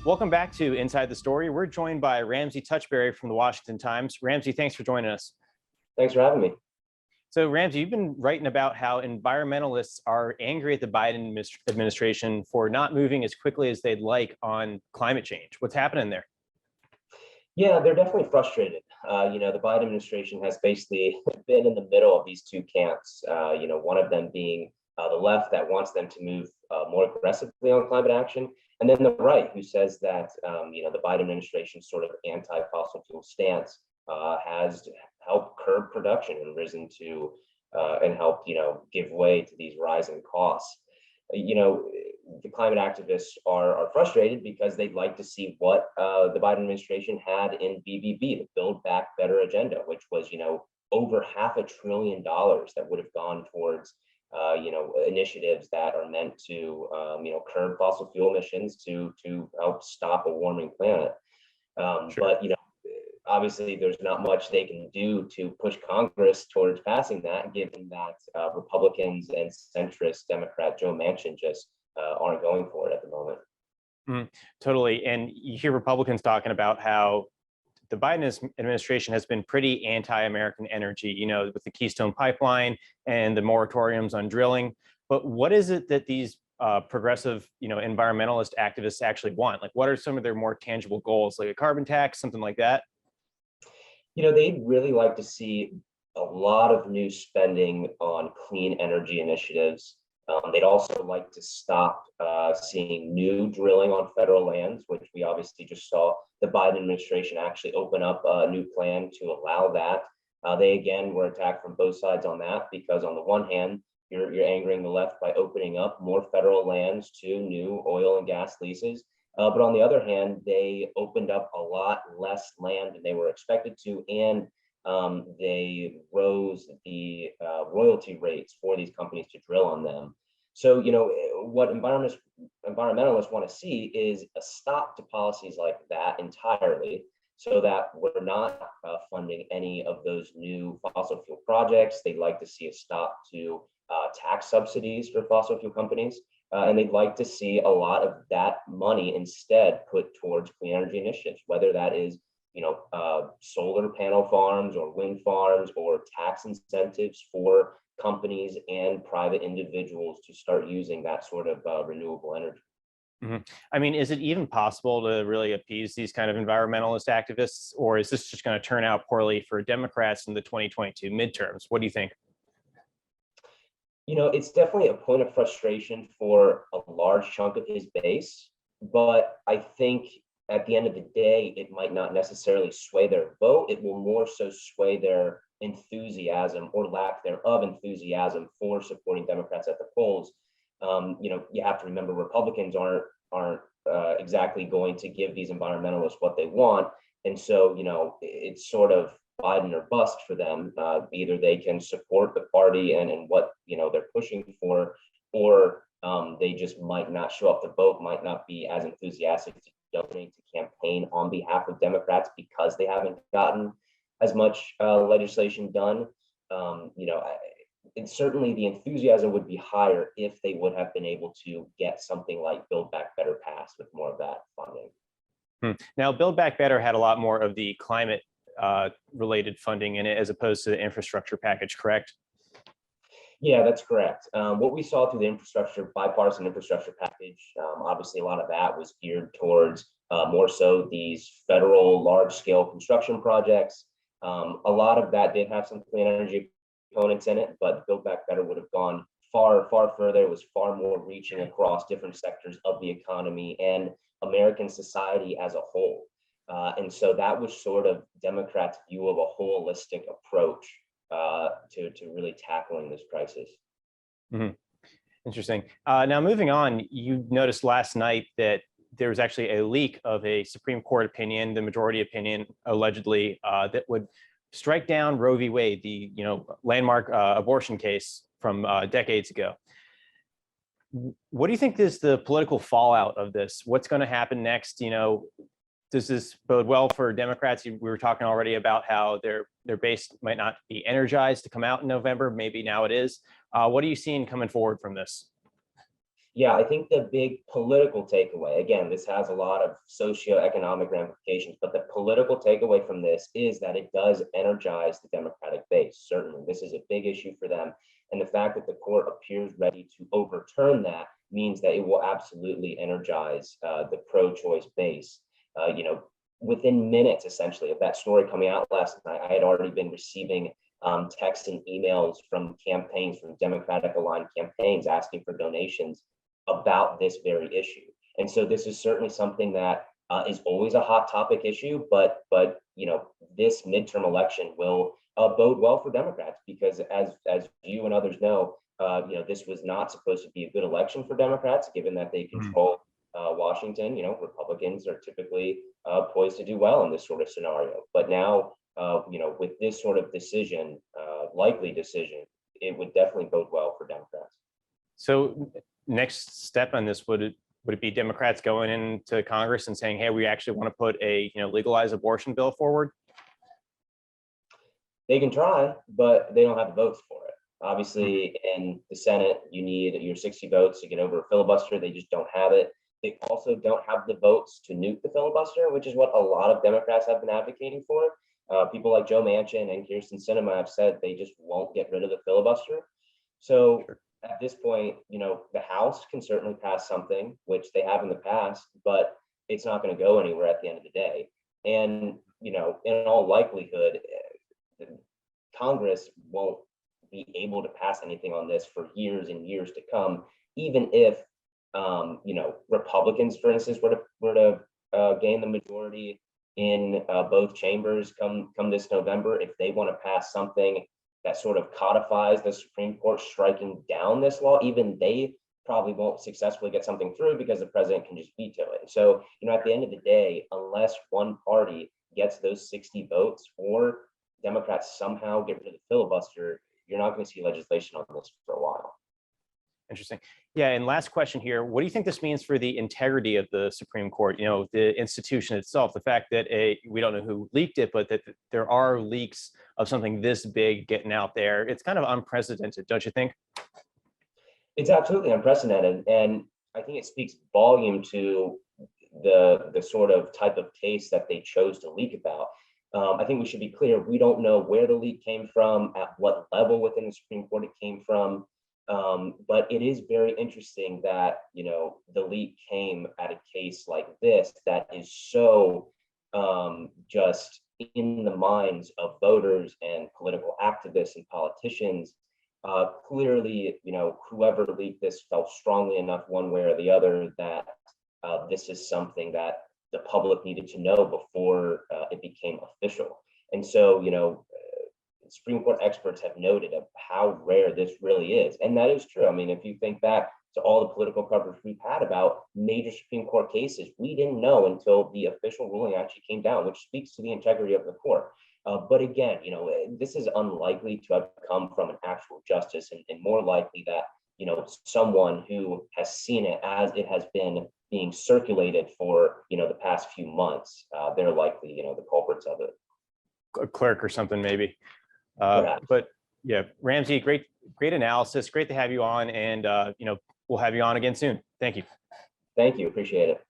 Welcome back to Inside the Story. We're joined by Ramsey Touchberry from the Washington Times. Ramsey, thanks for joining us. Thanks for having me. So Ramsey, you've been writing about how environmentalists are angry at the Biden administration for not moving as quickly as they'd like on climate change. What's happening there? Yeah, they're definitely frustrated. The Biden administration has basically been in the middle of these two camps. One of them being the left that wants them to move more aggressively on climate action, and then the right who says that the Biden administration's sort of anti-fossil fuel stance has helped curb production and risen to and helped give way to these rising costs. The climate activists are frustrated because they'd like to see what the Biden administration had in BBB, the Build Back Better agenda, which was over $500 billion that would have gone towards initiatives that are meant to curb fossil fuel emissions to help stop a warming planet. Sure. But obviously there's not much they can do to push Congress towards passing that, given that Republicans and centrist Democrat Joe Manchin just aren't going for it at the moment. Totally. And you hear Republicans talking about how the Biden administration has been pretty anti-American energy, with the Keystone Pipeline and the moratoriums on drilling. But what is it that these progressive, environmentalist activists actually want? Like, what are some of their more tangible goals, like a carbon tax, something like that? They'd really like to see a lot of new spending on clean energy initiatives. They'd also like to stop seeing new drilling on federal lands, which we obviously just saw the Biden administration actually open up a new plan to allow that. They again were attacked from both sides on that, because on the one hand, you're angering the left by opening up more federal lands to new oil and gas leases. But on the other hand, they opened up a lot less land than they were expected to, and they rose the royalty rates for these companies to drill on them. So, what environmentalists want to see is a stop to policies like that entirely, so that we're not funding any of those new fossil fuel projects. They'd like to see a stop to tax subsidies for fossil fuel companies. And they'd like to see a lot of that money instead put towards clean energy initiatives, whether that is, solar panel farms or wind farms, or tax incentives for companies and private individuals to start using that sort of renewable energy. Mm-hmm. I mean, is it even possible to really appease these kind of environmentalist activists, or is this just going to turn out poorly for Democrats in the 2022 midterms? What do you think? It's definitely a point of frustration for a large chunk of his base, but I think at the end of the day, it might not necessarily sway their vote. It will more so sway their enthusiasm, or lack thereof enthusiasm, for supporting Democrats at the polls. You have to remember, Republicans aren't exactly going to give these environmentalists what they want, and so it's sort of Biden or bust for them. Either they can support the party and what they're pushing for, or they just might not show up to vote, might not be as enthusiastic to donate to campaign on behalf of Democrats because they haven't gotten as much legislation done. Certainly the enthusiasm would be higher if they would have been able to get something like Build Back Better passed with more of that funding. Now, Build Back Better had a lot more of the climate related funding in it, as opposed to the infrastructure package, correct? Yeah, that's correct. What we saw through the bipartisan infrastructure package, obviously a lot of that was geared towards more so these federal large-scale construction projects. A lot of that did have some clean energy components in it, but Build Back Better would have gone far, far further. It was far more reaching across different sectors of the economy and American society as a whole. And so that was sort of Democrats' view of a holistic approach to really tackling this crisis. Mm-hmm. Interesting. Now, moving on, you noticed last night that there was actually a leak of a Supreme Court opinion, the majority opinion, allegedly, that would strike down Roe v. Wade, the landmark abortion case from decades ago. What do you think is the political fallout of this? What's going to happen next? Does this bode well for Democrats? We were talking already about how their base might not be energized to come out in November. Maybe now it is. What are you seeing coming forward from this? Yeah, I think the big political takeaway, again, this has a lot of socioeconomic ramifications, but the political takeaway from this is that it does energize the Democratic base. Certainly, this is a big issue for them. And the fact that the court appears ready to overturn that means that it will absolutely energize the pro-choice base. Within minutes, essentially, of that story coming out last night, I had already been receiving texts and emails from campaigns, from Democratic aligned campaigns asking for donations about this very issue. And so this is certainly something that is always a hot topic issue, but this midterm election will bode well for Democrats, because as you and others know, this was not supposed to be a good election for Democrats, given that they control Washington. Republicans are typically poised to do well in this sort of scenario. But now, with this sort of decision, likely decision, it would definitely bode well for Democrats. So next step on this, would it be Democrats going into Congress and saying, hey, we actually want to put a legalized abortion bill forward? They can try, but they don't have the votes for it. Obviously, in the Senate, you need your 60 votes to get over a filibuster. They just don't have it. They also don't have the votes to nuke the filibuster, which is what a lot of Democrats have been advocating for. People like Joe Manchin and Kirsten Sinema have said they just won't get rid of the filibuster. So at this point, the House can certainly pass something, which they have in the past, but it's not going to go anywhere at the end of the day. And, in all likelihood, Congress won't be able to pass anything on this for years and years to come, even if, Republicans, for instance, were to gain the majority in both chambers come this November. If they want to pass something that sort of codifies the Supreme Court striking down this law, even they probably won't successfully get something through, because the president can just veto it. And so, at the end of the day, unless one party gets those 60 votes or Democrats somehow get rid of the filibuster, you're not going to see legislation on this for a while. Interesting. Yeah, and last question here. What do you think this means for the integrity of the Supreme Court? The institution itself, the fact that we don't know who leaked it, but that there are leaks of something this big getting out there. It's kind of unprecedented, don't you think? It's absolutely unprecedented. And I think it speaks volume to the sort of type of case that they chose to leak about. I think we should be clear. We don't know where the leak came from, at what level within the Supreme Court it came from. But it is very interesting that, the leak came at a case like this that is so just in the minds of voters and political activists and politicians. Clearly, whoever leaked this felt strongly enough one way or the other that this is something that the public needed to know before it became official. And so, Supreme Court experts have noted of how rare this really is. And that is true. I mean, if you think back to all the political coverage we've had about major Supreme Court cases, we didn't know until the official ruling actually came down, which speaks to the integrity of the court. But again, this is unlikely to have come from an actual justice, and more likely that, someone who has seen it as it has been being circulated for, the past few months, they're likely, the culprits of it. A clerk or something, maybe. But yeah, Ramsey, great analysis. Great to have you on, and we'll have you on again soon. Thank you. Thank you. Appreciate it.